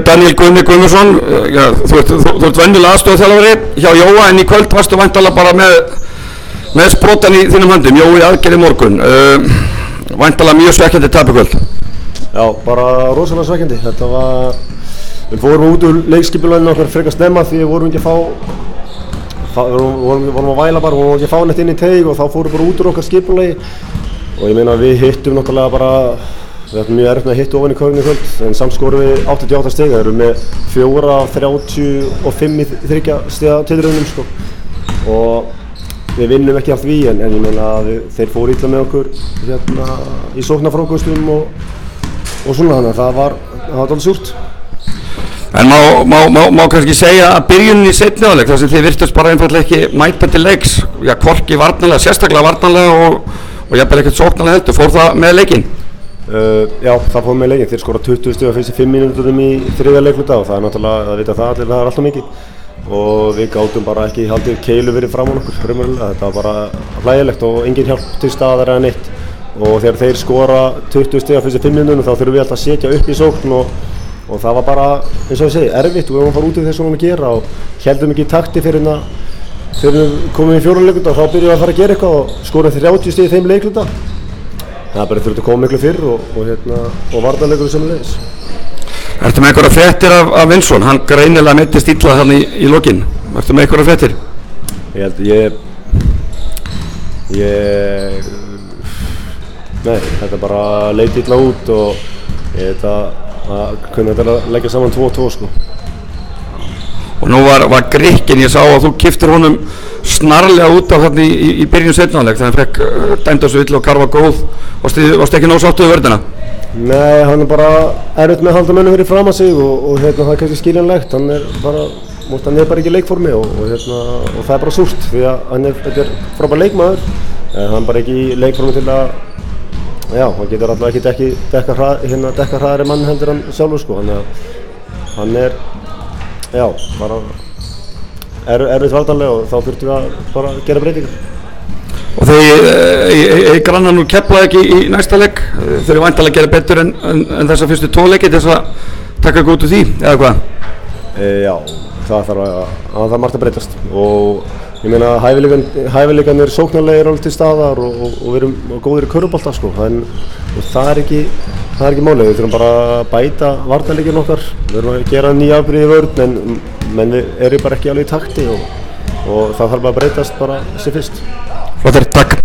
Daniel Guðni Guðmundsson, þú ert venjulega aðstoðarþjálfari hjá Jóa en í kvöld varstu væntanlega bara með sprotann í þínum höndum, Jói aðgerð í morgun, væntanlega mjög svekkjandi tap í kvöld. Já, bara rosalega svekkjandi, þetta var, við fórum út úr leikskipulaginu okkar frekar snemma því við vorum ekki að vorum að væla bara, vorum ekki að fá neitt inn í teig og þá fórum bara út úr okkar skipulagi og ég meina við hittum náttúrulega bara, við ætlum mjög erfitt með að hitta ofan í körfunni í kvöld en samt skorum við 88 stig, það eru með 4 af 35 í 3 stiga tilraunum sko og við vinnum ekki af því en ég meina að þeir fóru illa með okkur hérna í sóknarfrákvöstum og svona þannig að það var dálítið súrt. En má kannski segja að byrjunin í seinni hálfleik þar sem þið virtust bara einfaldlega ekki mæta til leiks, já hvorki varnarlega, sérstaklega varnarlega og jafnvel ekkert sóknarlega heldur, fór það með leikinn? Já, það fór með leikinn, þeir skora 20 stig á fyrstu 5 mínútum í 3. leikluta og það náttúrulega, það vita það allir, það alltaf mikið og við gátum bara ekki haldið keilu verið fram á okkur, raunverulega, þetta var bara hlægilegt og engin hjálp til staðar eða neitt og þegar þeir skora 20 stig á fyrstu 5 mínútum þá þurfum við alltaf að setja upp í sókn og það var bara, eins og ég segi, erfitt og við varum að fara út í þessu að gera og heldum ekki í takti fyrir við komum í 4. leikluta og þá byrjum við að fara að gera eitthvað og skorum 30 stig í þeim leikluta. Það bara þurfti að koma miklu fyrr og varnarleikur sömuleiðis. Ertu með einhverja fréttir af Vinsson? Hann greinilega meiddist illa þannig í lokin. Ertu með einhverja fréttir? Ég held nei, þetta bara leit illa út og ég held að kunni þetta leggja saman 2-2 sko. Og nú var Grikkinn, ég sá að þú kiptir honum snarlega út af þarna í byrjun seinni hálfleik þannig að hann fekk dæmda svo illa og Karl var góð. Varstu ekki nóg sáttur við vörðina? Nei, hann er bara erfitt með að halda mönnum fyrir fram að sig og það er kannski skiljanlegt, hann er bara ekki í leikformi og það er bara súrt því að þetta er frábær leikmaður en hann er bara ekki í leikformi til að, já, hann getur alltaf ekki dekka hraðari mann heldur hann sjálfur sko, hann er, já, bara erfitt varnarlega og þá þurftum við að bara gera breytingar. Og þeir granna nú Keflavík í næsta leik, þeir eru væntanlega að gera betur en þessa fyrstu 2 leiki til þess að taka góð úr því, eða hvað? Já, það þarf margt að breytast og ég meina hæfileikarnir sóknarlega eru alveg til staðar og við erum góðir í körfubolta sko, og það er ekki málið, við þurfum bara að bæta varnarleikinn okkar, við þurfum að gera nýja afbrigði í vörn menn við erum bara ekki alveg í takti og það þarf bara að breytast bara sem fyrst. Flottir, takk.